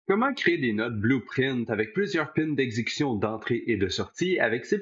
Comment créer des notes Blueprint avec plusieurs pins d'exécution d'entrée et de sortie avec C++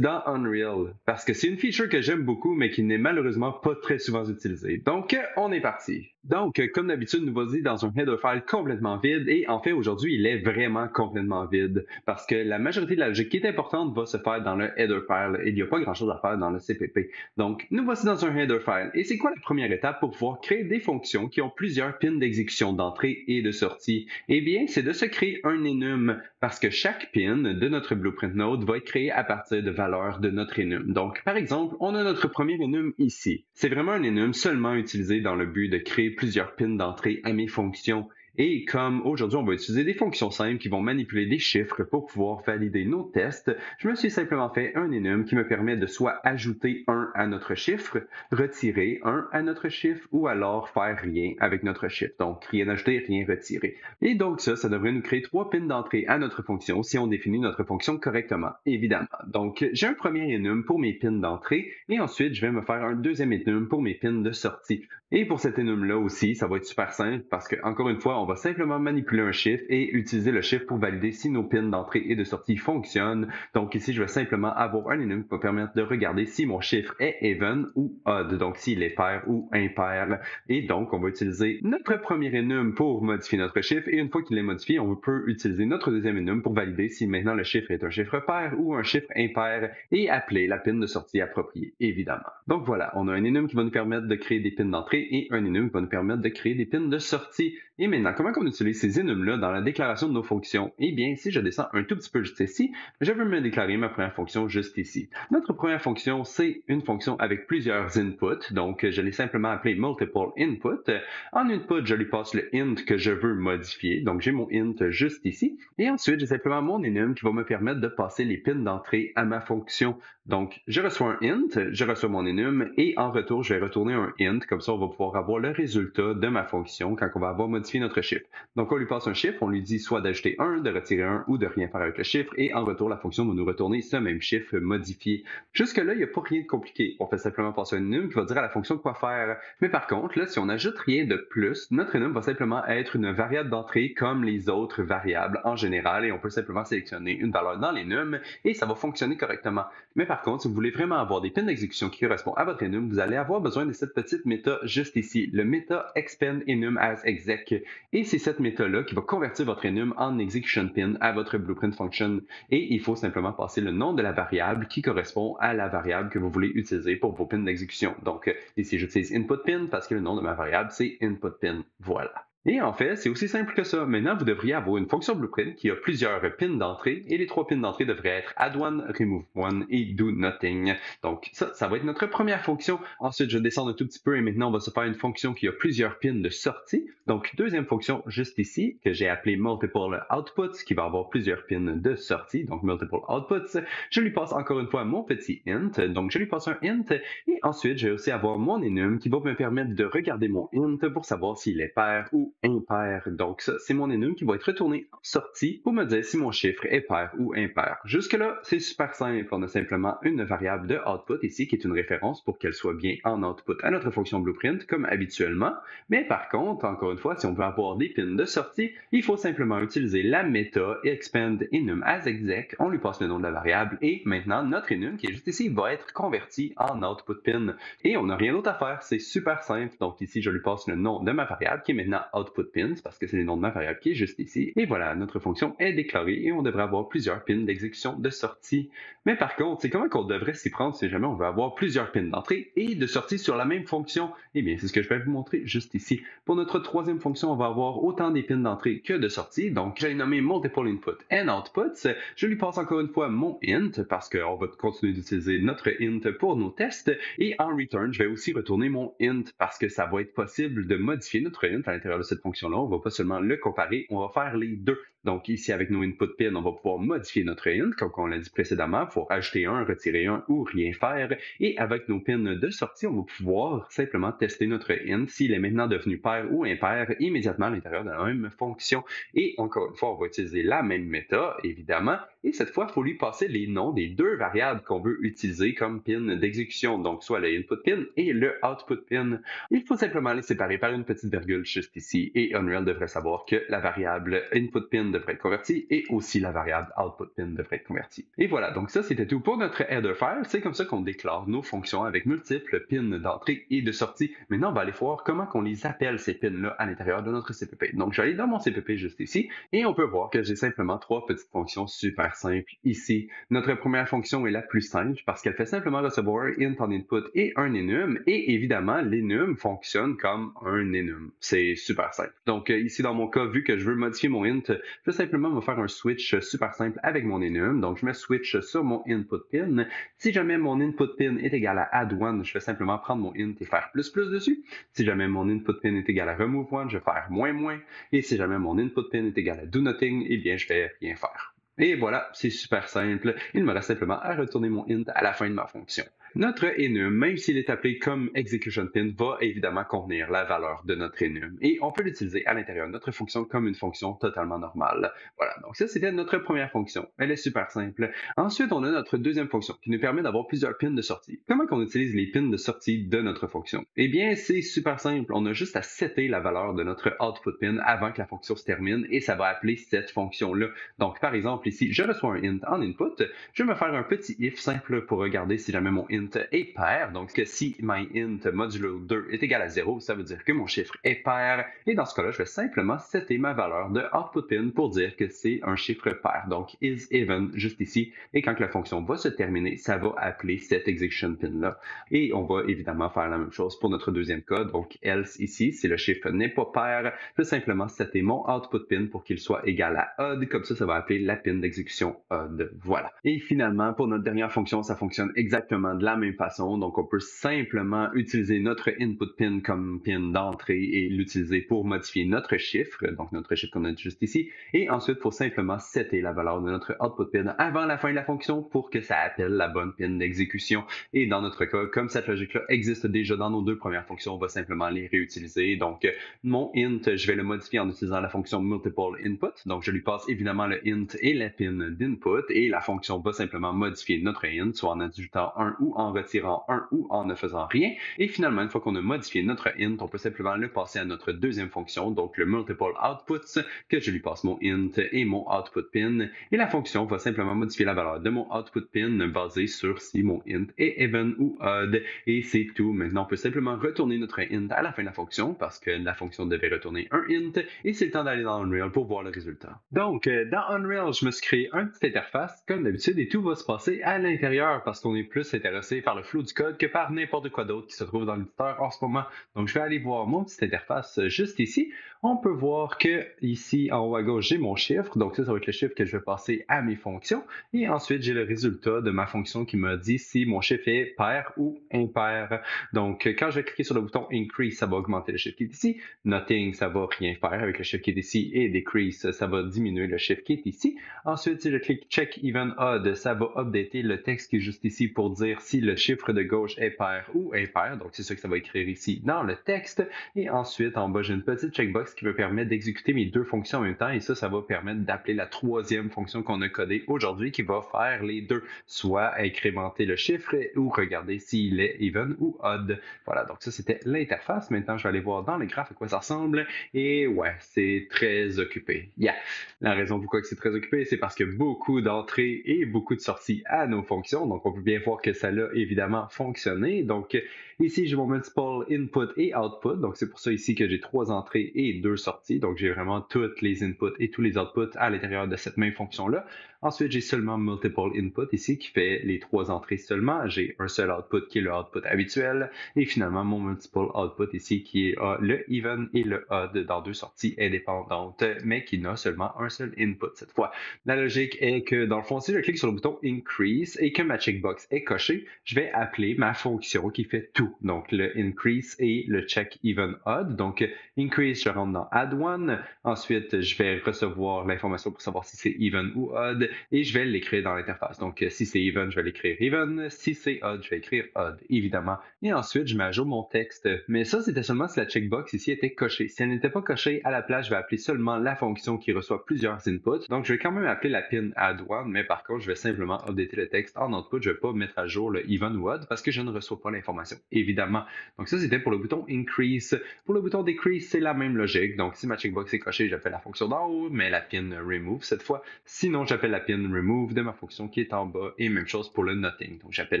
dans Unreal? Parce que c'est une feature que j'aime beaucoup, mais qui n'est malheureusement pas très souvent utilisée. Donc, on est parti. Donc, comme d'habitude, nous voici dans un header file complètement vide et en fait, aujourd'hui, il est vraiment complètement vide parce que la majorité de la logique qui est importante va se faire dans le header file et il n'y a pas grand-chose à faire dans le CPP. Donc, nous voici dans un header file. Et c'est quoi la première étape pour pouvoir créer des fonctions qui ont plusieurs pins d'exécution d'entrée et de sortie? Eh bien, c'est de se créer un enum parce que chaque pin de notre Blueprint Node va être créé à partir de valeurs de notre enum. Donc, par exemple, on a notre premier enum ici. C'est vraiment un enum seulement utilisé dans le but de créer plusieurs pins d'entrée à mes fonctions. Et comme aujourd'hui, on va utiliser des fonctions simples qui vont manipuler des chiffres pour pouvoir valider nos tests, je me suis simplement fait un enum qui me permet de soit ajouter 1 à notre chiffre, retirer 1 à notre chiffre, ou alors faire rien avec notre chiffre. Donc, rien ajouter, rien retirer. Et donc ça devrait nous créer 3 pins d'entrée à notre fonction si on définit notre fonction correctement, évidemment. Donc, j'ai un premier enum pour mes pins d'entrée et ensuite, je vais me faire un deuxième enum pour mes pins de sortie. Et pour cet enum-là aussi, ça va être super simple parce que, encore une fois, on va simplement manipuler un chiffre et utiliser le chiffre pour valider si nos pins d'entrée et de sortie fonctionnent. Donc ici, je vais simplement avoir un enum qui va permettre de regarder si mon chiffre est even ou odd, donc s'il est pair ou impair. Et donc, on va utiliser notre premier enum pour modifier notre chiffre et une fois qu'il est modifié, on peut utiliser notre deuxième enum pour valider si maintenant le chiffre est un chiffre pair ou un chiffre impair et appeler la pin de sortie appropriée, évidemment. Donc voilà, on a un enum qui va nous permettre de créer des pins d'entrée et un enum qui va nous permettre de créer des pins de sortie. Et maintenant, comment on utilise ces enums-là dans la déclaration de nos fonctions? Eh bien, si je descends un tout petit peu juste ici, je veux me déclarer ma première fonction juste ici. Notre première fonction, c'est une fonction avec plusieurs inputs, donc je l'ai simplement appelée multiple input. En input, je lui passe le int que je veux modifier, donc j'ai mon int juste ici, et ensuite j'ai simplement mon enum qui va me permettre de passer les pins d'entrée à ma fonction. Donc, je reçois un int, je reçois mon enum, et en retour, je vais retourner un int, comme ça on va pouvoir avoir le résultat de ma fonction quand on va avoir modifié notre chiffre. Donc, on lui passe un chiffre, on lui dit soit d'ajouter 1, de retirer 1 ou de rien faire avec le chiffre, et en retour, la fonction va nous retourner ce même chiffre modifié. Jusque-là, il n'y a pas rien de compliqué. On fait simplement passer un enum qui va dire à la fonction quoi faire. Mais par contre, là, si on n'ajoute rien de plus, notre enum va simplement être une variable d'entrée comme les autres variables en général, et on peut simplement sélectionner une valeur dans l'enum, et ça va fonctionner correctement. Mais par contre, si vous voulez vraiment avoir des pins d'exécution qui correspondent à votre enum, vous allez avoir besoin de cette petite méta juste ici, le meta expand enum as exec. Et c'est cette méta-là qui va convertir votre enum en execution pin à votre blueprint function. Et il faut simplement passer le nom de la variable qui correspond à la variable que vous voulez utiliser pour vos pins d'exécution. Donc ici, j'utilise input pin parce que le nom de ma variable, c'est input pin. Voilà. Et en fait, c'est aussi simple que ça. Maintenant, vous devriez avoir une fonction Blueprint qui a plusieurs pins d'entrée et les 3 pins d'entrée devraient être add one, remove one et do nothing. Donc ça va être notre première fonction. Ensuite, je descends un tout petit peu et maintenant, on va se faire une fonction qui a plusieurs pins de sortie. Donc, deuxième fonction juste ici que j'ai appelée multiple outputs qui va avoir plusieurs pins de sortie. Donc, multiple outputs. Je lui passe encore une fois mon petit int. Donc, je lui passe un int et ensuite, je vais aussi avoir mon enum qui va me permettre de regarder mon int pour savoir s'il est pair ou impair. Donc ça, c'est mon enum qui va être retourné en sortie pour me dire si mon chiffre est pair ou impair. Jusque-là, c'est super simple. On a simplement une variable de output ici qui est une référence pour qu'elle soit bien en output à notre fonction blueprint comme habituellement. Mais par contre, encore une fois, si on veut avoir des pins de sortie, il faut simplement utiliser la méta expand enum as exec. On lui passe le nom de la variable et maintenant notre enum qui est juste ici va être converti en output pin. Et on n'a rien d'autre à faire, c'est super simple. Donc ici, je lui passe le nom de ma variable qui est maintenant output pins parce que c'est le nom de ma variable qui est juste ici. Et voilà, notre fonction est déclarée et on devrait avoir plusieurs pins d'exécution de sortie. Mais par contre, c'est comment qu'on devrait s'y prendre si jamais on veut avoir plusieurs pins d'entrée et de sortie sur la même fonction? Eh bien, c'est ce que je vais vous montrer juste ici. Pour notre troisième fonction, on va avoir autant des pins d'entrée que de sortie. Donc, j'ai nommé multiple input and outputs. Je lui passe encore une fois mon int parce qu'on va continuer d'utiliser notre int pour nos tests. Et en return, je vais aussi retourner mon int parce que ça va être possible de modifier notre int à l'intérieur de cette fonction-là. On ne va pas seulement le comparer, on va faire les deux. Donc ici, avec nos input pins, on va pouvoir modifier notre int, comme on l'a dit précédemment, pour ajouter un, retirer un ou rien faire. Et avec nos pins de sortie, on va pouvoir simplement tester notre int s'il est maintenant devenu pair ou impair immédiatement à l'intérieur de la même fonction. Et encore une fois, on va utiliser la même méta, évidemment. Et cette fois, il faut lui passer les noms des deux variables qu'on veut utiliser comme pin d'exécution, donc soit le input pin et le output pin. Il faut simplement les séparer par une petite virgule juste ici, et Unreal devrait savoir que la variable input pin devrait être convertie et aussi la variable output pin devrait être convertie. Et voilà, donc ça c'était tout pour notre header file. C'est comme ça qu'on déclare nos fonctions avec multiples pins d'entrée et de sortie. Maintenant, on va aller voir comment on les appelle ces pins-là à l'intérieur de notre CPP. Donc je vais aller dans mon CPP juste ici, et on peut voir que j'ai simplement trois petites fonctions super simples ici. Notre première fonction est la plus simple parce qu'elle fait simplement recevoir un int en input et un enum, et évidemment l'enum fonctionne comme un enum. C'est super simple. Donc ici dans mon cas, vu que je veux modifier mon int, je vais simplement me faire un switch super simple avec mon enum. Donc je me switch sur mon input pin. Si jamais mon input pin est égal à add one, je vais simplement prendre mon int et faire plus dessus. Si jamais mon input pin est égal à remove one, je vais faire moins. Et si jamais mon input pin est égal à do nothing, eh bien je vais rien faire. Et voilà, c'est super simple. Il me reste simplement à retourner mon int à la fin de ma fonction. Notre enum, même s'il est appelé comme execution pin, va évidemment contenir la valeur de notre enum. Et on peut l'utiliser à l'intérieur de notre fonction comme une fonction totalement normale. Voilà, donc ça c'était notre première fonction. Elle est super simple. Ensuite, on a notre deuxième fonction qui nous permet d'avoir plusieurs pins de sortie. Comment qu'on utilise les pins de sortie de notre fonction? Eh bien, c'est super simple. On a juste à setter la valeur de notre output pin avant que la fonction se termine et ça va appeler cette fonction-là. Donc, par exemple, ici, je reçois un int en input. Je vais me faire un petit if simple pour regarder si jamais mon int est pair. Donc, si my int modulo 2 est égal à 0, ça veut dire que mon chiffre est pair. Et dans ce cas-là, je vais simplement setter ma valeur de output pin pour dire que c'est un chiffre pair. Donc, is even juste ici. Et quand la fonction va se terminer, ça va appeler cette execution pin-là. Et on va évidemment faire la même chose pour notre deuxième cas. Donc, else ici, si le chiffre n'est pas pair, je vais simplement setter mon output pin pour qu'il soit égal à odd. Comme ça va appeler la pin d'exécution odd. Voilà. Et finalement, pour notre dernière fonction, ça fonctionne exactement de la même façon. Donc, on peut simplement utiliser notre input pin comme pin d'entrée et l'utiliser pour modifier notre chiffre, donc notre chiffre qu'on a juste ici. Et ensuite, il faut simplement setter la valeur de notre output pin avant la fin de la fonction pour que ça appelle la bonne pin d'exécution. Et dans notre cas, comme cette logique-là existe déjà dans nos deux premières fonctions, on va simplement les réutiliser. Donc, mon int, je vais le modifier en utilisant la fonction multiple input. Donc, je lui passe évidemment le int et la pin d'input et la fonction va simplement modifier notre int, soit en ajoutant un ou en retirant un ou en ne faisant rien. Et finalement, une fois qu'on a modifié notre int, on peut simplement le passer à notre deuxième fonction, donc le multiple outputs, que je lui passe mon int et mon output pin. Et la fonction va simplement modifier la valeur de mon output pin basée sur si mon int est even ou odd. Et c'est tout. Maintenant, on peut simplement retourner notre int à la fin de la fonction parce que la fonction devait retourner un int. Et c'est le temps d'aller dans Unreal pour voir le résultat. Donc, dans Unreal, je me suis créé une petite interface comme d'habitude et tout va se passer à l'intérieur parce qu'on est plus intéressé par le flow du code que par n'importe quoi d'autre qui se trouve dans l'éditeur en ce moment. Donc, je vais aller voir mon petite interface juste ici. On peut voir que ici, en haut à gauche, j'ai mon chiffre. Donc, ça va être le chiffre que je vais passer à mes fonctions. Et ensuite, j'ai le résultat de ma fonction qui me dit si mon chiffre est pair ou impair. Donc, quand je vais cliquer sur le bouton Increase, ça va augmenter le chiffre qui est ici. Nothing, ça va rien faire avec le chiffre qui est ici. Et Decrease, ça va diminuer le chiffre qui est ici. Ensuite, si je clique Check Even Odd, ça va updater le texte qui est juste ici pour dire si le chiffre de gauche est pair ou impair. Donc, c'est ça que ça va écrire ici dans le texte. Et ensuite, en bas, j'ai une petite checkbox qui me permet d'exécuter mes deux fonctions en même temps. Et ça va permettre d'appeler la troisième fonction qu'on a codée aujourd'hui qui va faire les deux, soit incrémenter le chiffre ou regarder s'il est even ou odd. Voilà, donc ça, c'était l'interface. Maintenant, je vais aller voir dans le graphe à quoi ça ressemble. Et ouais, c'est très occupé. Yeah! La raison pourquoi c'est très occupé, c'est parce qu'il y a beaucoup d'entrées et beaucoup de sorties à nos fonctions. Donc, on peut bien voir que ça a évidemment fonctionné. Donc, ici, j'ai mon multiple input et output. Donc, c'est pour ça ici que j'ai 3 entrées et 2 sorties. Donc, j'ai vraiment toutes les inputs et tous les outputs à l'intérieur de cette même fonction-là. Ensuite, j'ai seulement multiple input ici qui fait les 3 entrées seulement. J'ai un seul output qui est le output habituel. Et finalement, mon multiple output ici qui est le even et le odd dans 2 sorties indépendantes, mais qui n'a seulement un seul input cette fois. La logique est que dans le fond, si je clique sur le bouton Increase et que ma checkbox est cochée, je vais appeler ma fonction qui fait tout. Donc, le Increase et le Check Even Odd. Donc, Increase, je rentre dans add one. Ensuite, je vais recevoir l'information pour savoir si c'est even ou odd et je vais l'écrire dans l'interface. Donc, si c'est even, je vais l'écrire even. Si c'est odd, je vais écrire odd, évidemment. Et ensuite, je mets à jour mon texte. Mais ça, c'était seulement si la checkbox ici était cochée. Si elle n'était pas cochée, à la place, je vais appeler seulement la fonction qui reçoit plusieurs inputs. Donc, je vais quand même appeler la pin add one, mais par contre, je vais simplement updater le texte en output. Je ne vais pas mettre à jour le even ou odd parce que je ne reçois pas l'information, évidemment. Donc, ça, c'était pour le bouton increase. Pour le bouton decrease, c'est la même logique. Donc, si ma checkbox est cochée, j'appelle la fonction d'en haut, mais la pin remove cette fois. Sinon, j'appelle la pin remove de ma fonction qui est en bas et même chose pour le nothing. Donc, j'appelle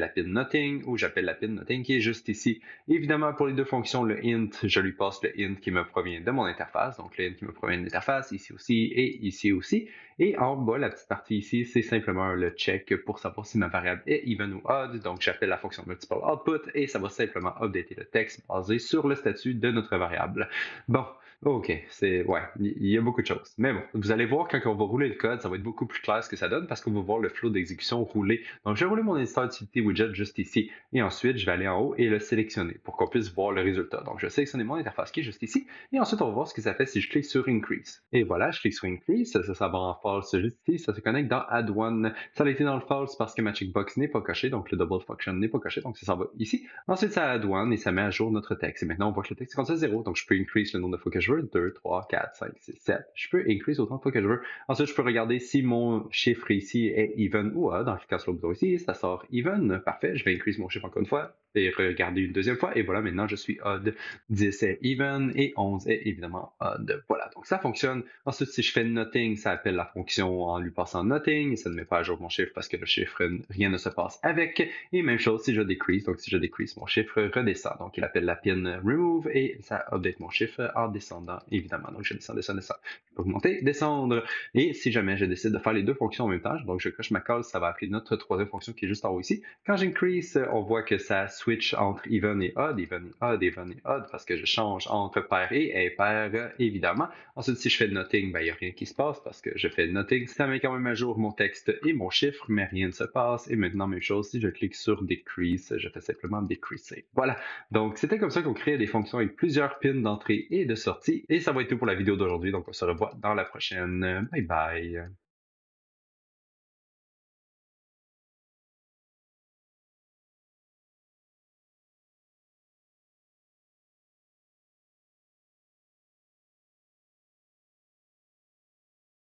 la pin nothing ou j'appelle la pin nothing qui est juste ici. Évidemment, pour les deux fonctions, le int, je lui passe le int qui me provient de mon interface. Donc, le int qui me provient de l'interface, ici aussi et ici aussi. Et en bas, la petite partie ici, c'est simplement le check pour savoir si ma variable est even ou odd. Donc, j'appelle la fonction multiple output et ça va simplement updater le texte basé sur le statut de notre variable. Bon, OK, ouais, il y a beaucoup de choses. Mais bon, vous allez voir quand on va rouler le code, ça va être beaucoup plus clair ce que ça donne parce qu'on va voir le flow d'exécution rouler. Donc, je vais rouler mon éditeur d'utilité widget juste ici et ensuite, je vais aller en haut et le sélectionner pour qu'on puisse voir le résultat. Donc, je vais sélectionner mon interface qui est juste ici et ensuite, on va voir ce que ça fait si je clique sur Increase. Et voilà, je clique sur Increase, ça va en false juste ici, ça se connecte dans Add One. Ça a été dans le false parce que ma checkbox n'est pas cochée, donc le double function n'est pas coché, donc ça s'en va ici. Ensuite, ça Add One et ça met à jour notre texte. Et maintenant, on voit que le texte est rendu à 0, donc je peux increase le nombre de fois que je veux, 2, 3, 4, 5, 6, 7. Je peux increase autant de fois que je veux. Ensuite, je peux regarder si mon chiffre ici est even ou odd. En cliquant sur le bouton ici, ça sort even. Parfait, je vais increase mon chiffre encore une fois et regarder une deuxième fois. Et voilà, maintenant, je suis odd. 10 est even et 11 est évidemment odd. Voilà, donc ça fonctionne. Ensuite, si je fais nothing, ça appelle la fonction en lui passant nothing. Et ça ne met pas à jour mon chiffre parce que le chiffre, rien ne se passe avec. Et même chose si je decrease. Donc, si je decrease, mon chiffre redescend. Donc, il appelle la pin remove et ça update mon chiffre en descendant, évidemment. Donc, je descends, descends, descends. Je peux augmenter, descendre. Et si jamais je décide de faire les deux fonctions en même temps, donc je coche ma case, ça va appeler notre troisième fonction qui est juste en haut ici. Quand j'increase, on voit que ça switch entre even et odd, even et odd, even et odd, parce que je change entre pair et impair, évidemment. Ensuite, si je fais nothing, ben, il n'y a rien qui se passe parce que je fais nothing. Ça met quand même à jour mon texte et mon chiffre, mais rien ne se passe. Et maintenant, même chose, si je clique sur decrease, je fais simplement decreaser. Voilà. Donc, c'était comme ça qu'on crée des fonctions avec plusieurs pins d'entrée et de sortie. Et ça va être tout pour la vidéo d'aujourd'hui. Donc, on se revoit dans la prochaine. Bye bye.